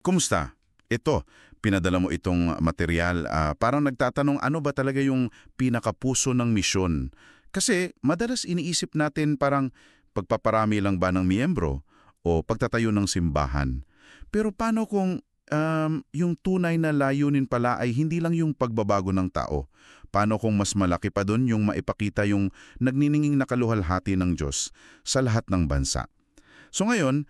Kumusta? Ito, pinadala mo itong material. Parang nagtatanong ano ba talaga yung pinakapuso ng misyon? Kasi madalas iniisip natin parang pagpaparami lang ba ng miyembro o pagtatayo ng simbahan. Pero paano kung yung tunay na layunin pala ay hindi lang yung pagbabago ng tao? Paano kung mas malaki pa doon yung maipakita yung nagnininging na kaluhalhati ng Diyos sa lahat ng bansa? So ngayon,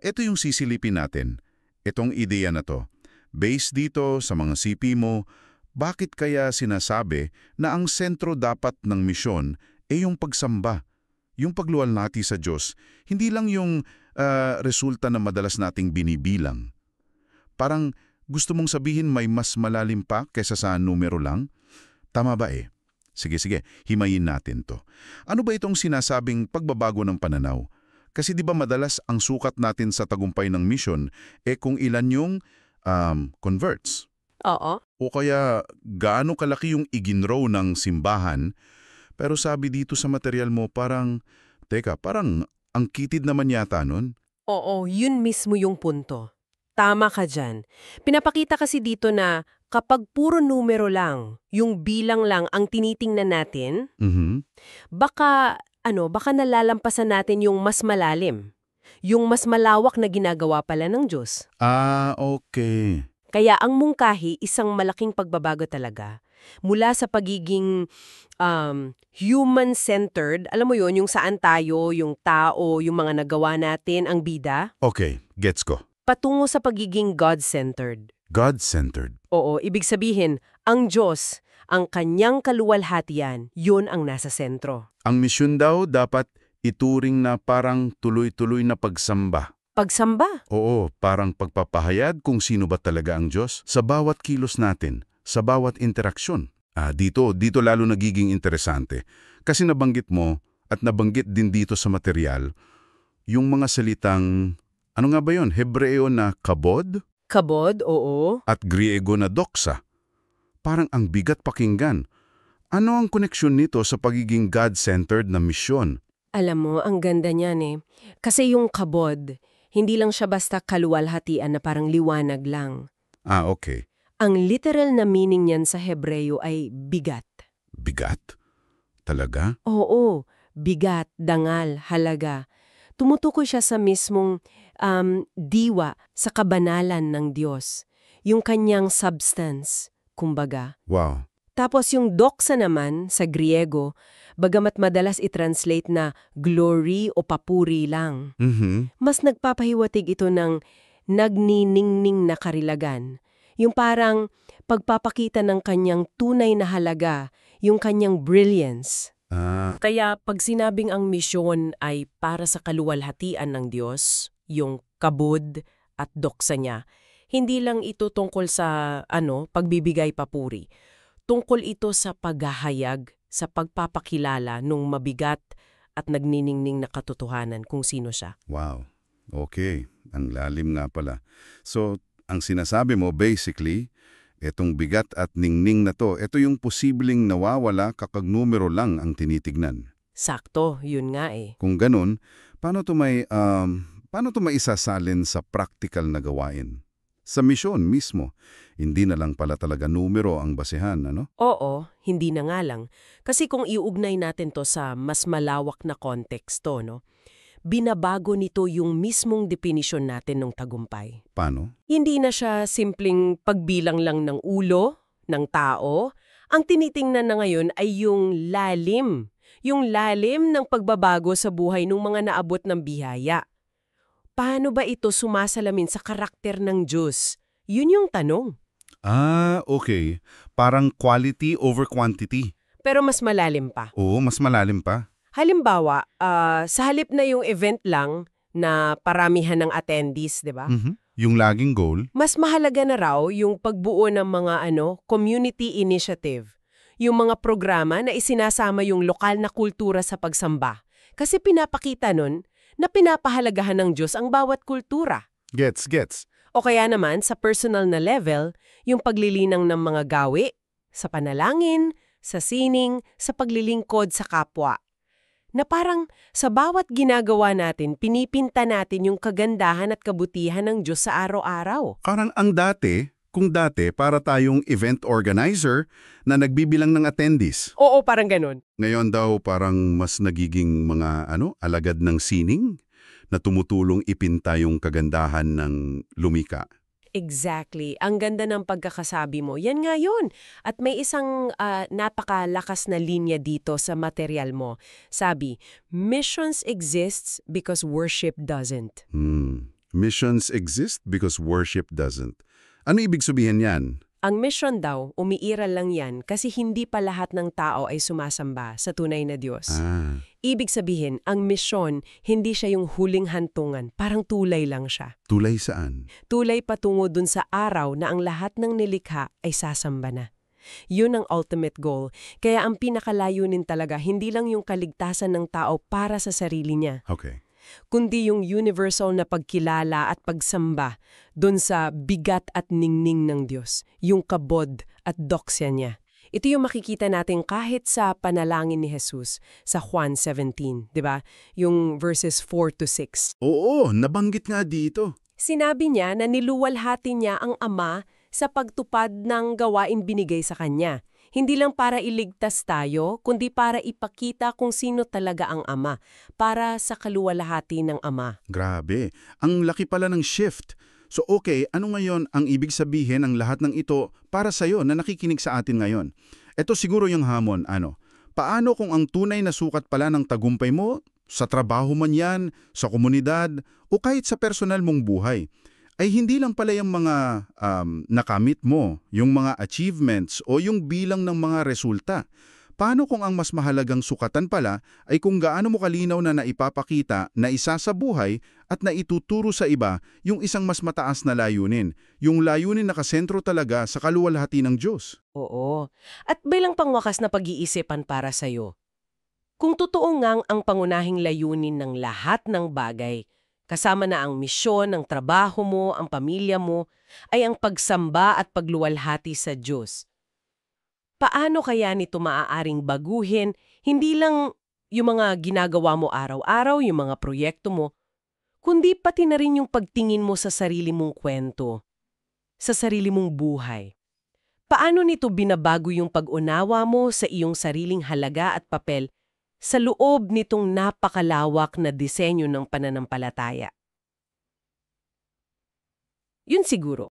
ito yung sisilipin natin. Itong ideya na to. Based dito sa mga CP mo, bakit kaya sinasabi na ang sentro dapat ng misyon ay yung pagsamba, yung pagluwalhati sa Diyos, hindi lang yung resulta na madalas nating binibilang? Parang gusto mong sabihin may mas malalim pa kaysa sa numero lang? Tama ba eh? Sige, himayin natin to. Ano ba itong sinasabing pagbabago ng pananaw? Kasi di ba madalas ang sukat natin sa tagumpay ng mission kung ilan yung converts? Oo. O kaya gaano kalaki yung iginrow ng simbahan, pero sabi dito sa material mo parang ang kitid naman yata nun. Oo, yun mismo yung punto. Tama ka dyan. Pinapakita kasi dito na kapag puro numero lang, yung bilang lang ang tinitingnan natin, Mhm. baka nalalampasan natin yung mas malalim. Yung mas malawak na ginagawa pala ng Diyos. Okay. Kaya ang mungkahi, isang malaking pagbabago talaga. Mula sa pagiging human-centered, alam mo yon, yung saan tayo, yung tao, yung mga nagawa natin, ang bida, Okay, gets ko. patungo sa pagiging God-centered. God-centered. Oo, ibig sabihin, ang Diyos, ang kanyang kaluwalhatian, yun ang nasa sentro. Ang misyon daw dapat ituring na parang tuloy-tuloy na pagsamba. Pagsamba, Oo, parang pagpapahayag kung sino ba talaga ang Diyos sa bawat kilos natin, sa bawat interaksyon. Dito lalo nagiging interesante. Kasi nabanggit mo, at nabanggit din dito sa material, yung mga salitang, ano nga ba yun? Hebreo na kabod kabod, oo. at Griego na doxa. Parang ang bigat pakinggan. Ano ang koneksyon nito sa pagiging God-centered na misyon? Alam mo, ang ganda niyan eh. Kasi yung kabod, hindi lang siya basta kaluwalhatian na parang liwanag lang. Okay. Ang literal na meaning niyan sa Hebreo ay bigat. Bigat? Talaga? Oo, bigat, dangal, halaga. Tumutukoy siya sa mismong diwa, sa kabanalan ng Diyos. Yung kanyang substance, kumbaga. Wow. Tapos yung doxa naman, sa Griego, bagamat madalas i-translate na glory o papuri lang, Mhm. mas nagpapahiwatig ito ng nagniningning na karilagan. Yung parang pagpapakita ng kanyang tunay na halaga, yung kanyang brilliance. Kaya pag sinabing ang misyon ay para sa kaluwalhatian ng Diyos, yung kabod at doksa niya, hindi lang ito tungkol sa pagbibigay papuri. Tungkol ito sa paghahayag, sa pagpapakilala nung mabigat at nagniningning na katotohanan kung sino siya. Wow. Okay. Ang lalim nga pala. So, ang sinasabi mo basically, etong bigat at ningning na to, ito yung posibleng nawawala kapag numero lang ang tinitignan. Sakto, yun nga eh. Kung ganun, paano to maisasalin sa practical na gawain? Sa misyon mismo, hindi na lang pala talaga numero ang basehan, ano? Oo, hindi na nga lang. Kasi kung iugnay natin to sa mas malawak na konteksto, no? Binabago nito yung mismong definisyon natin ng tagumpay. Paano? Hindi na siya simpleng pagbilang lang ng ulo, ng tao. Ang tinitingnan na ngayon ay yung lalim. Yung lalim ng pagbabago sa buhay ng mga naabot ng biyaya. Paano ba ito sumasalamin sa karakter ng Diyos? Yun yung tanong. Okay. Parang quality over quantity. Pero mas malalim pa. Oo, mas malalim pa. Halimbawa, sa halip na yung event lang na paramihan ng attendees, di ba? Yung laging goal, Mas mahalaga na raw yung pagbuo ng mga community initiative. Yung mga programa na isinasama yung lokal na kultura sa pagsamba. Kasi pinapakita nun na pinapahalagahan ng Diyos ang bawat kultura. gets. O kaya naman sa personal na level, yung paglilinang ng mga gawi, sa panalangin, sa sining, sa paglilingkod sa kapwa. Na parang sa bawat ginagawa natin, pinipinta natin yung kagandahan at kabutihan ng Diyos sa araw-araw. Parang kung dati para tayong event organizer na nagbibilang ng attendees. Oo, parang ganun. Ngayon daw parang mas nagiging mga alagad ng sining na tumutulong ipinta yung kagandahan ng lumika. Exactly. Ang ganda ng pagkakasabi mo. Yan nga yun. At may isang napakalakas na linya dito sa material mo. Sabi, missions exists because worship doesn't. Missions exist because worship doesn't. Ano ibig sabihin yan? Ang mission daw, umiiral lang yan kasi hindi pa lahat ng tao ay sumasamba sa tunay na Diyos. Ibig sabihin, ang misyon, hindi siya yung huling hantungan, parang tulay lang siya. Tulay saan? Tulay patungo dun sa araw na ang lahat ng nilikha ay sasamba na. Yun ang ultimate goal. Kaya ang pinakalayunin talaga, hindi lang yung kaligtasan ng tao para sa sarili niya. Okay. Kundi yung universal na pagkilala at pagsamba dun sa bigat at ningning ng Diyos, yung kabod at doksya niya. Ito yung makikita natin kahit sa panalangin ni Jesus sa Juan 17, di ba? Yung verses 4 to 6. Oo, nabanggit nga dito. Sinabi niya na niluwalhati niya ang Ama sa pagtupad ng gawain binigay sa Kanya. Hindi lang para iligtas tayo, kundi para ipakita kung sino talaga ang Ama, para sa kaluwalhati ng Ama. Grabe, ang laki pala ng shift. So okay, ano ngayon ang ibig sabihin ng lahat ng ito para sa'yo na nakikinig sa atin ngayon? Ito siguro yung hamon, paano kung ang tunay na sukat pala ng tagumpay mo, sa trabaho man yan, sa komunidad, o kahit sa personal mong buhay, ay hindi lang pala yung mga nakamit mo, yung mga achievements o yung bilang ng mga resulta. Paano kung ang mas mahalagang sukatan pala ay kung gaano mo kalinaw na naipapakita na isa sa buhay at naituturo sa iba yung isang mas mataas na layunin, yung layunin na kasentro talaga sa kaluwalhati ng Diyos? Oo. At bilang pangwakas na pag-iisipan para sa'yo, kung totoo ngang ang pangunahing layunin ng lahat ng bagay, kasama na ang misyon, ang trabaho mo, ang pamilya mo, ay ang pagsamba at pagluwalhati sa Diyos. Paano kaya nito maaaring baguhin, hindi lang yung mga ginagawa mo araw-araw, yung mga proyekto mo, kundi pati na rin yung pagtingin mo sa sarili mong kwento, sa sarili mong buhay. Paano nito binabago yung pag-unawa mo sa iyong sariling halaga at papel sa loob nitong napakalawak na disenyo ng pananampalataya? Yun siguro.